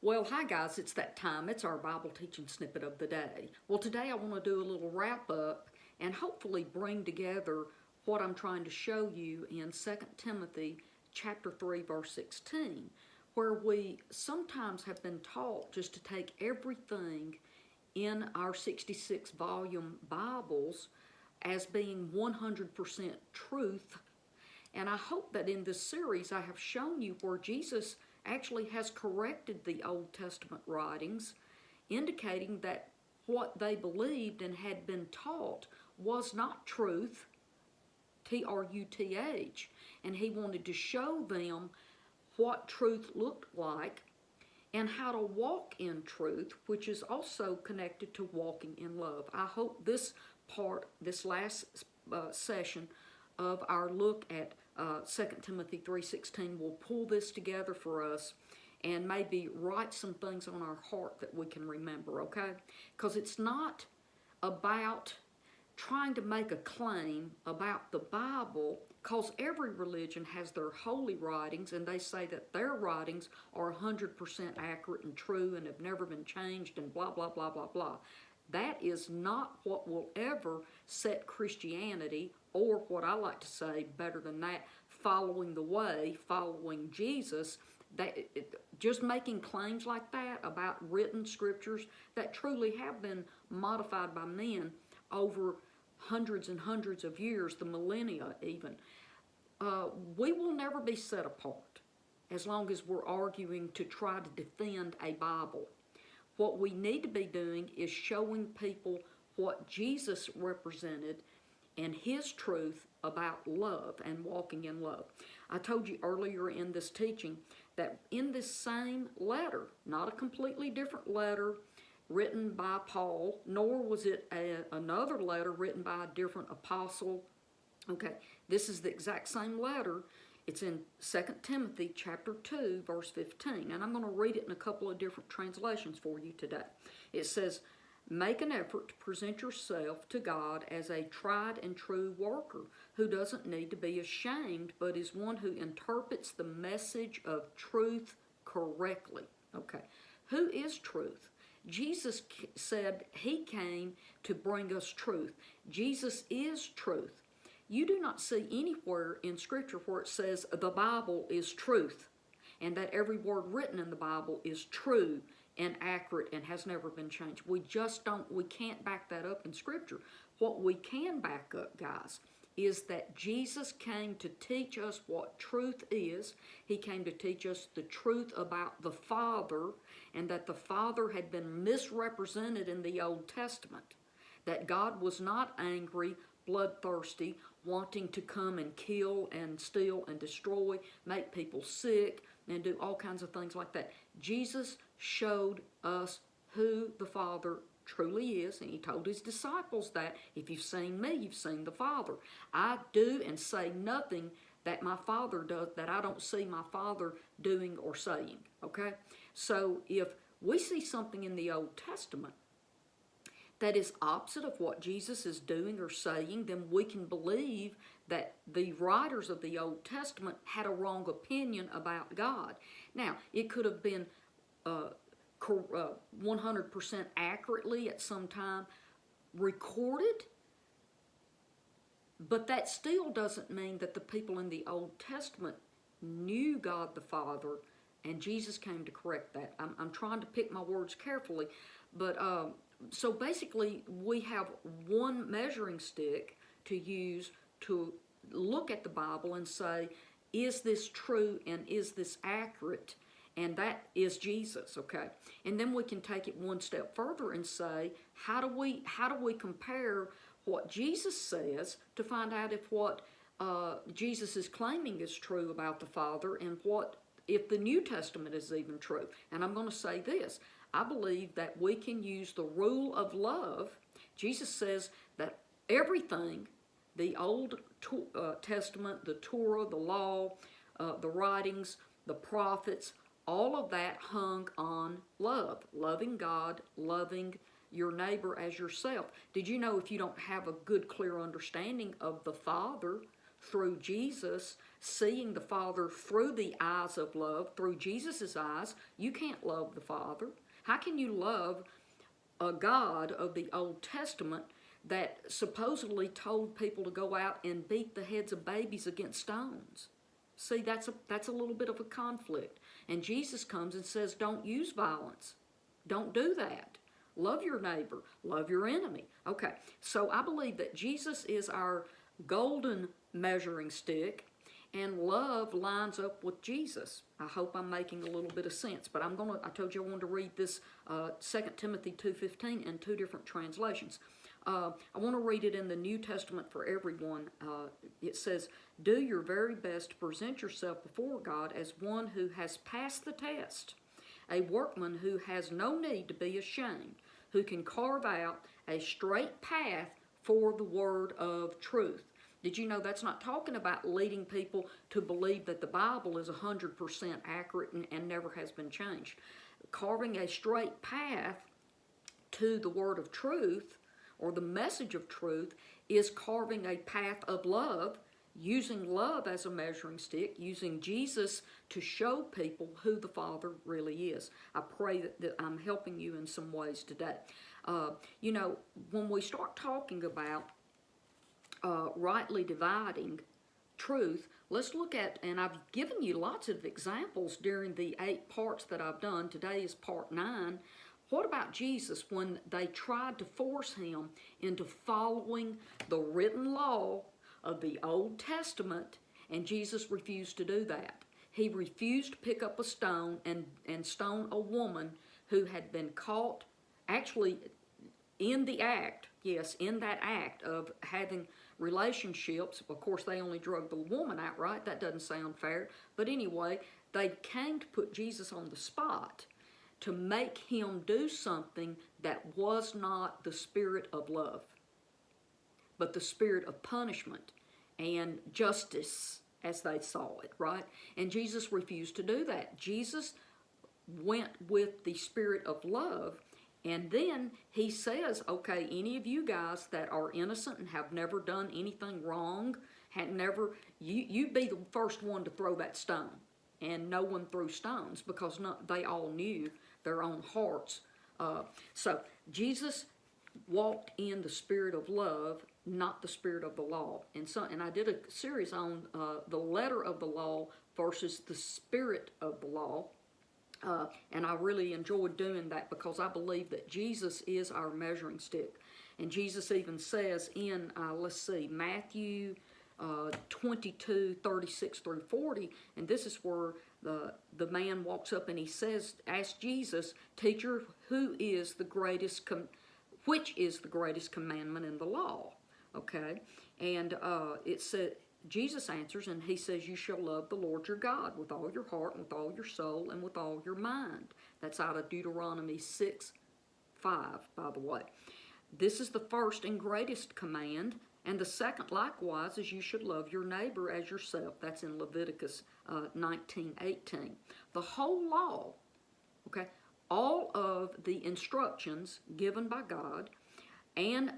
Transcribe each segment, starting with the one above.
Well, hi guys, it's that time. It's our Bible teaching snippet of the day. Well, today I want to do a little wrap up and hopefully bring together what I'm trying to show you in 2 Timothy chapter 3 verse 16, where we sometimes have been taught just to take everything in our 66 volume Bibles as being 100% truth. And I hope that in this series I have shown you where Jesus actually has corrected the Old Testament writings, indicating that what they believed and had been taught was not truth, T-R-U-T-H, and he wanted to show them what truth looked like and how to walk in truth, which is also connected to walking in love. I hope this last session of our look at 2 Timothy 3:16 will pull this together for us and maybe write some things on our heart that we can remember, okay? Because it's not about trying to make a claim about the Bible, because every religion has their holy writings and they say that their writings are 100% accurate and true and have never been changed and blah, blah, blah, blah, blah. That is not what will ever set Christianity, or what I like to say better than that, following the way, following Jesus. Just making claims like that about written scriptures that truly have been modified by men over hundreds and hundreds of years, the millennia even. We will never be set apart as long as we're arguing to try to defend a Bible. What we need to be doing is showing people what Jesus represented and his truth about love and walking in love. I told you earlier in this teaching that in this same letter, not a completely different letter written by Paul, nor was it another letter written by a different apostle. Okay, this is the exact same letter. It's in 2 Timothy chapter 2, verse 15, and I'm going to read it in a couple of different translations for you today. It says, "Make an effort to present yourself to God as a tried and true worker who doesn't need to be ashamed, but is one who interprets the message of truth correctly." Okay, who is truth? Jesus said he came to bring us truth. Jesus is truth. You do not see anywhere in Scripture where it says the Bible is truth and that every word written in the Bible is true and accurate and has never been changed. We can't back that up in Scripture. What we can back up, guys, is that Jesus came to teach us what truth is. He came to teach us the truth about the Father, and that the Father had been misrepresented in the Old Testament, that God was not angry, bloodthirsty, wanting to come and kill and steal and destroy, make people sick, and do all kinds of things like that. Jesus showed us who the Father truly is, and he told his disciples that, "If you've seen me, you've seen the Father. I do and say nothing that my Father does that I don't see my Father doing or saying." Okay? So if we see something in the Old Testament that is opposite of what Jesus is doing or saying, then we can believe that the writers of the Old Testament had a wrong opinion about God. Now, it could have been 100% accurately at some time recorded, but that still doesn't mean that the people in the Old Testament knew God the Father, and Jesus came to correct that. I'm trying to pick my words carefully, but so basically we have one measuring stick to use to look at the Bible and say, is this true and is this accurate? And that is Jesus, okay? And then we can take it one step further and say, how do we compare what Jesus says to find out if what Jesus is claiming is true about the Father, and if the New Testament is even true? And I'm going to say this. I believe that we can use the rule of love. Jesus says that everything, the Old Testament, the Torah, the law, the writings, the prophets, all of that hung on love. Loving God, loving your neighbor as yourself. Did you know if you don't have a good, clear understanding of the Father through Jesus, seeing the Father through the eyes of love, through Jesus' eyes. You can't love the Father. How can you love a God of the Old Testament that supposedly told people to go out and beat the heads of babies against stones? See, that's a little bit of a conflict. And Jesus comes and says, don't use violence. Don't do that. Love your neighbor. Love your enemy. Okay, so I believe that Jesus is our golden measuring stick, and love lines up with Jesus. I hope I'm making a little bit of sense, but I told you I wanted to read this 2 Timothy 2:15 in two different translations. I want to read it in the New Testament for everyone. It says, do your very best to present yourself before God as one who has passed the test, a workman who has no need to be ashamed, who can carve out a straight path for the word of truth. Did you know that's not talking about leading people to believe that the Bible is 100% accurate and never has been changed? Carving a straight path to the word of truth or the message of truth is carving a path of love, using love as a measuring stick, using Jesus to show people who the Father really is. I pray that I'm helping you in some ways today. You know, when we start talking about rightly dividing truth, let's look at, and I've given you lots of examples during the 8 parts that I've done. Today is part 9. What about Jesus when they tried to force him into following the written law of the Old Testament, and Jesus refused to do that? He refused to pick up a stone and stone a woman who had been caught actually in the act, yes, in that act of having relationships. Of course, they only drug the woman out, right? That doesn't sound fair. But anyway, they came to put Jesus on the spot to make him do something that was not the spirit of love, but the spirit of punishment and justice as they saw it, right? And Jesus refused to do that. Jesus went with the spirit of love, and then he says, okay, any of you guys that are innocent and have never done anything wrong, you be the first one to throw that stone. And no one threw stones because they all knew their own hearts. So Jesus walked in the spirit of love, not the spirit of the law. And I did a series on the letter of the law versus the spirit of the law. And I really enjoyed doing that because I believe that Jesus is our measuring stick. And Jesus even says in, Matthew 22:36 through 40, and this is where the man walks up and he says, asks Jesus, teacher, which is the greatest commandment in the law? Okay, and it said, Jesus answers and he says, you shall love the Lord your God with all your heart, and with all your soul, and with all your mind. That's out of Deuteronomy 6:5, by the way. This is the first and greatest command, and the second likewise is you should love your neighbor as yourself. That's in Leviticus 19:18. The whole law, okay, all of the instructions given by God and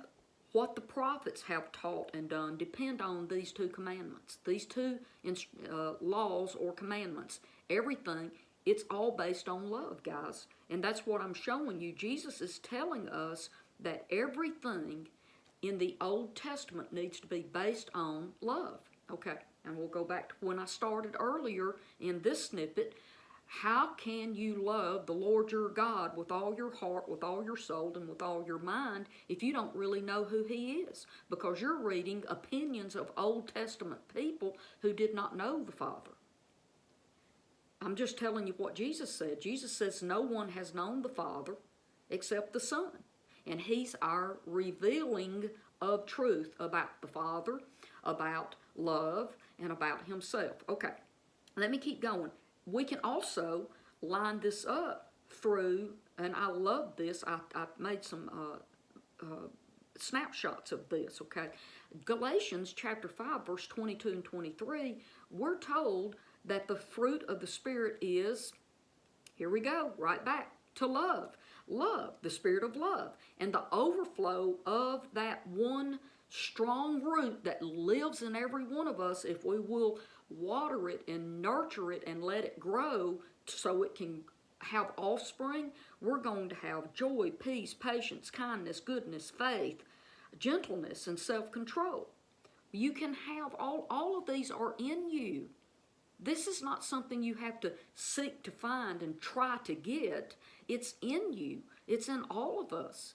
what the prophets have taught and done depend on these two commandments, these two laws or commandments. Everything, it's all based on love, guys. And that's what I'm showing you. Jesus is telling us that everything in the Old Testament needs to be based on love. Okay, and we'll go back to when I started earlier in this snippet. How can you love the Lord your God with all your heart, with all your soul, and with all your mind if you don't really know who he is? Because you're reading opinions of Old Testament people who did not know the Father. I'm just telling you what Jesus said. Jesus says no one has known the Father except the Son. And he's our revealing of truth about the Father, about love, and about himself. Okay, let me keep going. We can also line this up through, and I love this, I've made some snapshots of this, okay? Galatians chapter 5, verse 22 and 23, we're told that the fruit of the Spirit is, here we go, right back to love. Love, the spirit of love. And the overflow of that one strong root that lives in every one of us if we will water it and nurture it and let it grow so it can have offspring. We're going to have joy, peace, patience, kindness, goodness, faith, gentleness, and self-control. You can have all of these are in you. This is not something you have to seek to find and try to get. It's in you. It's in all of us.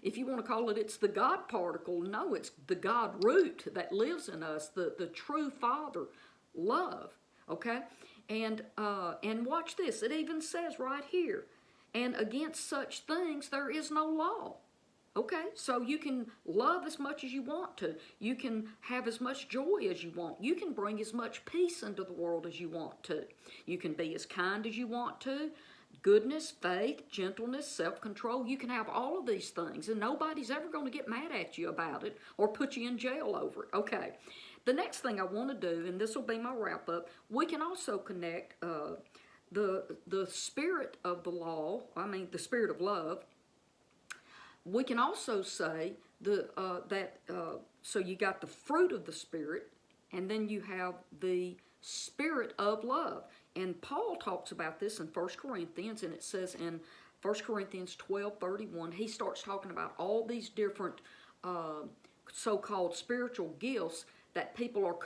If you want to call it, it's the God particle. No, it's the God root that lives in us, the true Father love. Okay? And watch this. It even says right here, and against such things there is no law. Okay, so you can love as much as you want to. You can have as much joy as you want. You can bring as much peace into the world as you want to. You can be as kind as you want to. Goodness, faith, gentleness, self-control. You can have all of these things, and nobody's ever going to get mad at you about it or put you in jail over it. Okay, the next thing I want to do, and this will be my wrap-up, we can also connect the spirit of the law, the spirit of love. We can also say so you got the fruit of the Spirit, and then you have the spirit of love. And Paul talks about this in 1 Corinthians, and it says in 1 Corinthians 12:31, he starts talking about all these different so-called spiritual gifts that people are,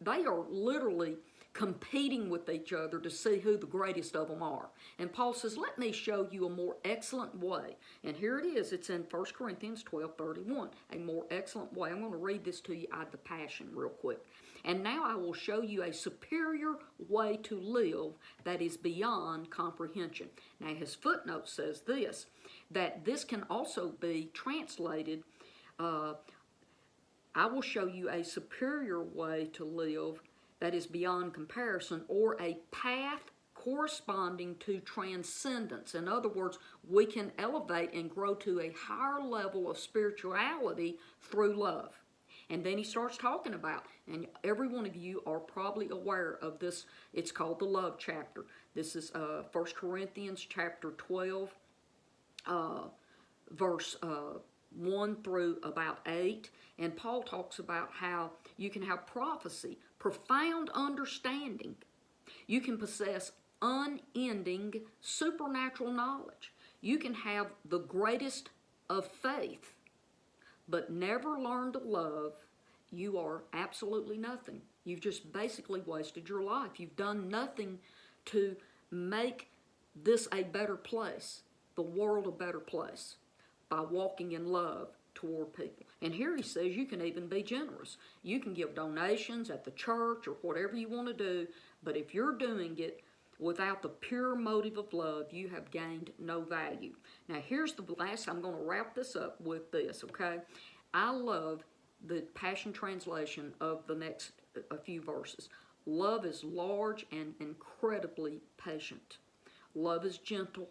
they are literally competing with each other to see who the greatest of them are. And Paul says, let me show you a more excellent way. And here it is. It's in 1 Corinthians 12:31, a more excellent way. I'm going to read this to you out of the Passion real quick. And now I will show you a superior way to live that is beyond comprehension. Now his footnote says this, that this can also be translated, I will show you a superior way to live that is beyond comparison, or a path corresponding to transcendence. In other words, we can elevate and grow to a higher level of spirituality through love. And then he starts talking about, and every one of you are probably aware of this, it's called the love chapter. This is 1 Corinthians chapter 12, verse 1 through about 8. And Paul talks about how you can have prophecy, profound understanding. You can possess unending supernatural knowledge. You can have the greatest of faith, but never learn to love. You are absolutely nothing. You've just basically wasted your life. You've done nothing to make this a better place, the world a better place, by walking in love toward people. And here he says you can even be generous. You can give donations at the church or whatever you want to do, but if you're doing it without the pure motive of love, you have gained no value. Now here's the last, I'm going to wrap this up with this, okay? I love the Passion Translation of the next few verses. Love is large and incredibly patient. Love is gentle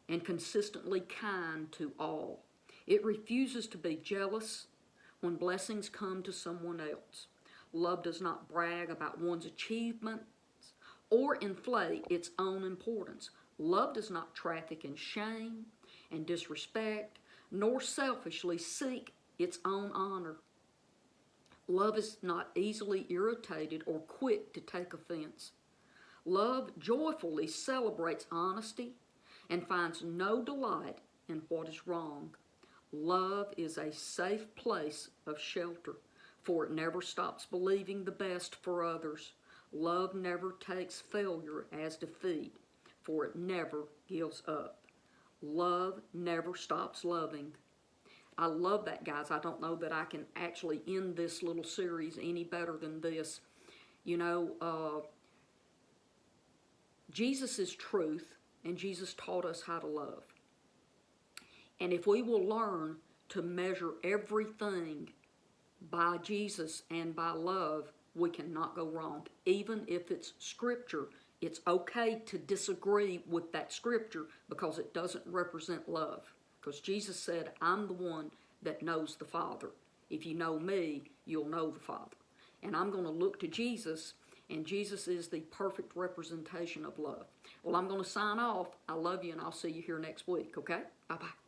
and consistently kind to all. It refuses to be jealous when blessings come to someone else. Love does not brag about one's achievements or inflate its own importance. Love does not traffic in shame and disrespect, nor selfishly seek its own honor. Love is not easily irritated or quick to take offense. Love joyfully celebrates honesty and finds no delight in what is wrong. Love is a safe place of shelter, for it never stops believing the best for others. Love never takes failure as defeat, for it never gives up. Love never stops loving. I love that, guys. I don't know that I can actually end this little series any better than this. You know, Jesus is truth, and Jesus taught us how to love. And if we will learn to measure everything by Jesus and by love, we cannot go wrong. Even if it's scripture, it's okay to disagree with that scripture because it doesn't represent love. Because Jesus said, I'm the one that knows the Father. If you know me, you'll know the Father. And I'm going to look to Jesus, and Jesus is the perfect representation of love. Well, I'm going to sign off. I love you, and I'll see you here next week, okay? Bye-bye.